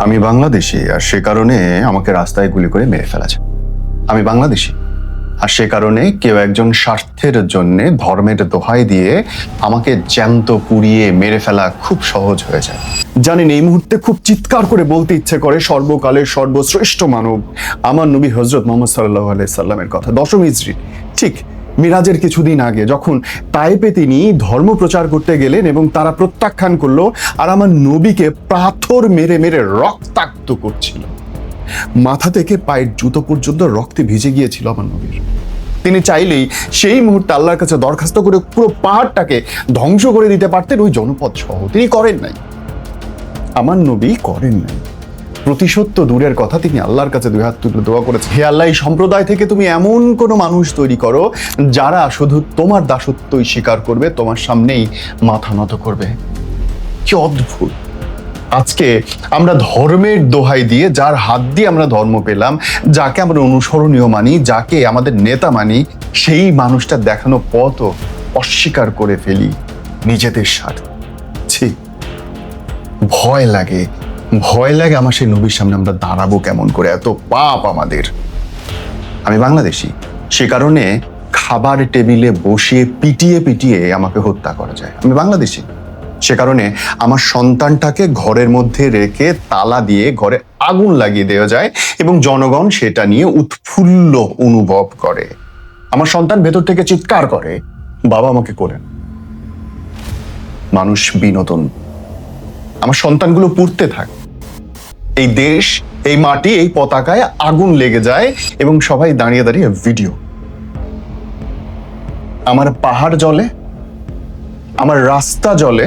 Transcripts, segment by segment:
আমি বাংলাদেশি আর সে কারণে আমাকে রাস্তায় গুলি করে মেরে ফেলা যায়। আমি বাংলাদেশি আর সে কারণে কেউ একজন স্বার্থের জন্য ধর্মের দোহাই দিয়ে আমাকে জ্যান্ত পুড়িয়ে মেরে ফেলা খুব সহজ হয়ে যায়। জানেন, এই মুহূর্তে খুব চিৎকার করে বলতে ইচ্ছে করে সর্বকালের সর্বশ্রেষ্ঠ মানব আমার নবী হযরত মুহাম্মদ সাল্লাল্লাহু আলাইহি সাল্লামের কথা। 10ম হিজরি ঠিক মিরাজের কিছুদিন আগে যখন তায়েফে তিনি ধর্ম প্রচার করতে গেলেন এবং তারা প্রত্যাখ্যান করলো আর আমার নবীকে পাথর মেরে মেরে রক্তাক্ত করছিল। মাথা থেকে পায়ের জুতো পর্যন্ত রক্তে ভিজে গিয়েছিল আমার নবীর। তিনি চাইলেই সেই মুহূর্তে আল্লাহর কাছে দরখাস্ত করে পুরো পাহাড়টাকে ধ্বংস করে দিতে পারতেন ওই জনপদ সহ। তিনি করেন নাই, আমার নবী করেন নাই। প্রতিশোধ তো দূরের কথা, তিনি আল্লাহর কাছে দুই হাত তুলে দোয়া করেছে, হে আল্লাহ, এই সম্প্রদায় থেকে তুমি এমন কোনো মানুষ তৈরি করো যারা শুধু তোমার দাসত্বই স্বীকার করবে, তোমার সামনেই মাথা নত করবে। কি অদ্ভুত! আজকে আমরা ধর্মের দোহাই দিয়ে, যার হাত দিয়ে আমরা ধর্ম পেলাম, যাকে আমরা অনুসরণীয় মানি, যাকে আমাদের নেতা মানি, সেই মানুষটা দেখানো পথও অস্বীকার করে ফেলি নিজেদের স্বার্থে। ছি, ভয় লাগে, ভয় লাগে আমার সেই নবীর সামনে আমরা দাঁড়াবো কেমন করে, এত পাপ আমাদের। আমি বাংলাদেশি, সে কারণে খাবার টেবিলে বসিয়ে পিটিয়ে পিটিয়ে আমাকে হত্যা করা যায়। আমি বাংলাদেশি, সে কারণে আমার সন্তানটাকে ঘরের মধ্যে রেখে তালা দিয়ে ঘরে আগুন লাগিয়ে দেওয়া যায় এবং জনগণ সেটা নিয়ে উৎফুল্ল অনুভব করে। আমার সন্তান ভেতর থেকে চিৎকার করে, বাবা আমাকে কোলেন। মানুষ বিনোদন, আমার সন্তানগুলো পুড়তে থাকে। এই দেশ, এই মাটি, এই পতাকায় আগুন লেগে যায় এবং সবাই দাঁড়িয়ে দাঁড়িয়ে ভিডিও। আমার পাহাড় জ্বলে, আমার রাস্তা জ্বলে,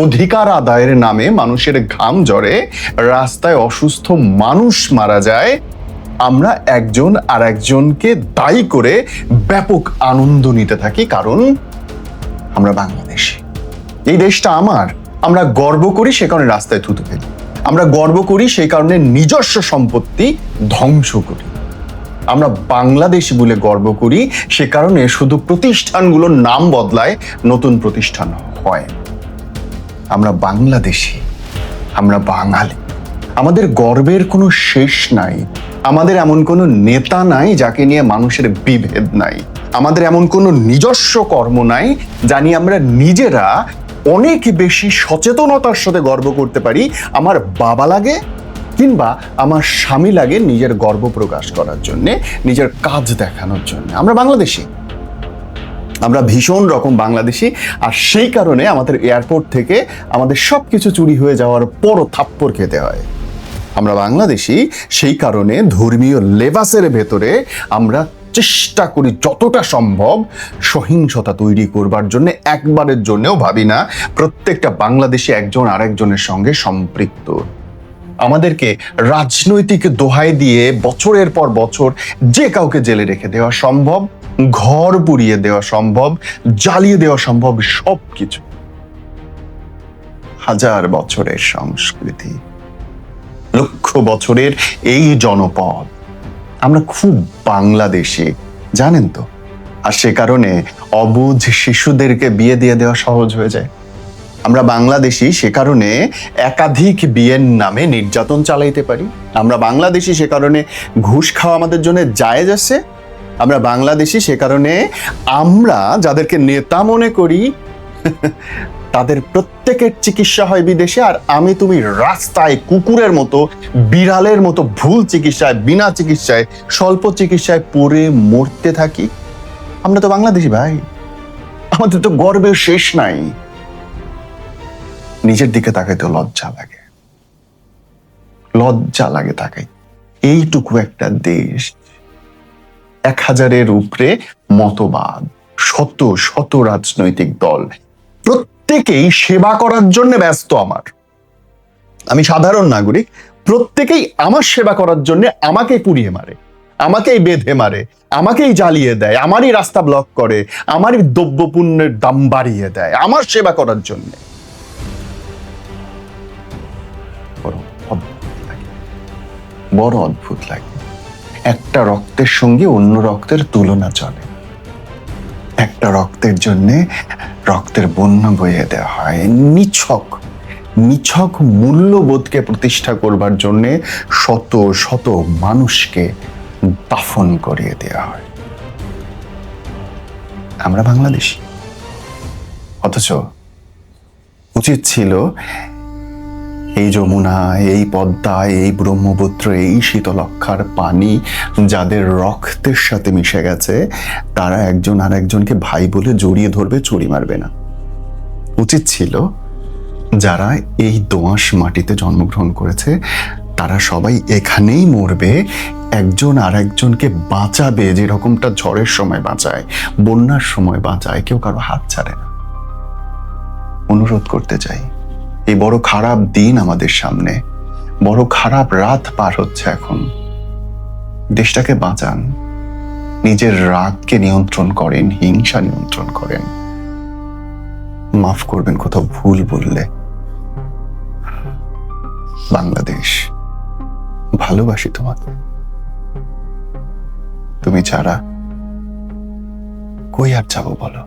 অধিকার আদায়ের নামে মানুষের ঘাম ঝরে, রাস্তায় অসুস্থ মানুষ মারা যায়। আমরা একজন আর একজনকে দায়ী করে ব্যাপক আনন্দ নিতে থাকি, কারণ আমরা বাংলাদেশি। এই দেশটা আমার, আমরা গর্ব করি, সে কারণে রাস্তায় থুতু ফেলি। আমরা গর্ব করি, সেই কারণে নিজস্ব সম্পত্তি ধ্বংস করি। আমরা বাংলাদেশি বলে গর্ব করি, সে কারণে শুধু প্রতিষ্ঠানগুলোর নাম বদলায়, নতুন প্রতিষ্ঠান হয়। আমরা বাংলাদেশি, আমরা বাঙালি। আমাদের গর্বের কোনো শেষ নাই। আমাদের এমন কোনো নেতা নাই যাকে নিয়ে মানুষের বিভেদ নাই। আমাদের এমন কোনো নিজস্ব কর্ম নাই যা নিয়ে আমরা নিজেরা অনেক বেশি সচেতনতার সাথে গর্ব করতে পারি। আমার বাবা লাগে কিংবা আমার স্বামী লাগে নিজের গর্ব প্রকাশ করার জন্যে, নিজের কাজ দেখানোর জন্য। আমরা বাংলাদেশি, আমরা ভীষণ রকম বাংলাদেশি। আর সেই কারণে আমাদের এয়ারপোর্ট থেকে আমাদের সবকিছু চুরি হয়ে যাওয়ার পরও থাপ্পড় খেতে হয়। আমরা বাংলাদেশি, সেই কারণে ধর্মীয় লেবাসের ভেতরে আমরা চেষ্টা করি যতটা সম্ভব সহিংসতা তৈরি করবার জন্য। একবারের জন্যও ভাবি না প্রত্যেকটা বাংলাদেশি একজন আরেকজনের সঙ্গে সম্পৃক্ত। আমাদেরকে রাজনৈতিক দোহাই দিয়ে বছরের পর বছর যে কাউকে জেলে রেখে দেওয়া সম্ভব, ঘর পুড়িয়ে দেওয়া সম্ভব, জ্বালিয়ে দেওয়া সম্ভব, সবকিছু। হাজার বছরের সংস্কৃতি, লক্ষ বছরের এই জনপদ, আমরা খুব বাংলাদেশি, জানেন তো। আর সে কারণে অবুঝ শিশুদেরকে বিয়ে দিয়ে দেওয়া সহজ হয়ে যায়। আমরা বাংলাদেশি, সে কারণে একাধিক বিয়ের নামে নির্যাতন চালাইতে পারি। আমরা বাংলাদেশি, সে কারণে ঘুষ খাওয়া আমাদের জন্য জায়েজ আছে। আমরা বাংলাদেশি, সে কারণে আমরা যাদেরকে নেতা মনে করি তাদের প্রত্যেকের চিকিৎসা হয় বিদেশে, আর আমি তুমি রাস্তায় কুকুরের মতো, বিড়ালের মতো ভুল চিকিৎসায়, বিনা চিকিৎসায়, স্বল্প চিকিৎসায় পড়ে মরতে থাকি। আমরা তো বাংলাদেশি ভাই, আমাদের তো গর্বের শেষ নাই। নিজের দিকে তাকাইতে লজ্জা লাগে, লজ্জা লাগে তাকাই। এইটুকু একটা দেশ, 1000-এর উপরে মতবাদ, শত শত রাজনৈতিক দল, প্রত্যেকেই সেবা করার জন্য ব্যস্ত। আমি সাধারণ নাগরিক, প্রত্যেকেই আমার সেবা করার জন্য আমাকেই পুড়িয়ে মারে, আমাকেই বেঁধে মারে, আমাকেই জ্বালিয়ে দেয়, আমারই রাস্তা ব্লক করে, আমারই দ্রব্যপণ্যের দাম বাড়িয়ে দেয় আমার সেবা করার জন্য। বড় অদ্ভুত লাগে। একটা রক্তের সঙ্গে অন্য রক্তের তুলনা চলে। একটা রক্তের জন্যে রক্তের বন্যা বইয়ে দেওয়া হয়। নিছক নিছক মূল্যবোধকে প্রতিষ্ঠা করবার জন্যে শত শত মানুষকে দাফন করিয়ে দেওয়া হয়। আমরা বাংলাদেশি, অথচ উচিত ছিল এই যমুনা, এই পদ্মা, এই ব্রহ্মপুত্র, এই শীতলক্ষার পানি যাদের রক্তের সাথে মিশে গেছে, তারা একজন আর একজনকে ভাই বলে জড়িয়ে ধরবে, চুরি মারবে না। উচিত ছিল যারা এই দোআঁশ মাটিতে জন্মগ্রহণ করেছে তারা সবাই এখানেই মরবে, একজন আর একজনকে বাঁচাবে, যেরকমটা ঝড়ের সময় বাঁচায়, বন্যার সময় বাঁচায়, কেউ কারো হাত ছাড়ে না। অনুরোধ করতে চাই, এই বড় খারাপ দিন আমাদের সামনে, বড় খারাপ রাত পার হচ্ছে এখন, দেশটাকে বাঁচান, নিজের রাগকে নিয়ন্ত্রণ করেন, হিংসা নিয়ন্ত্রণ করেন, মাফ করবেন কোথাও ভুল বললে। বাংলাদেশ, ভালোবাসি তোমাকে, তুমি ছাড়া কই আর যাবো বলো।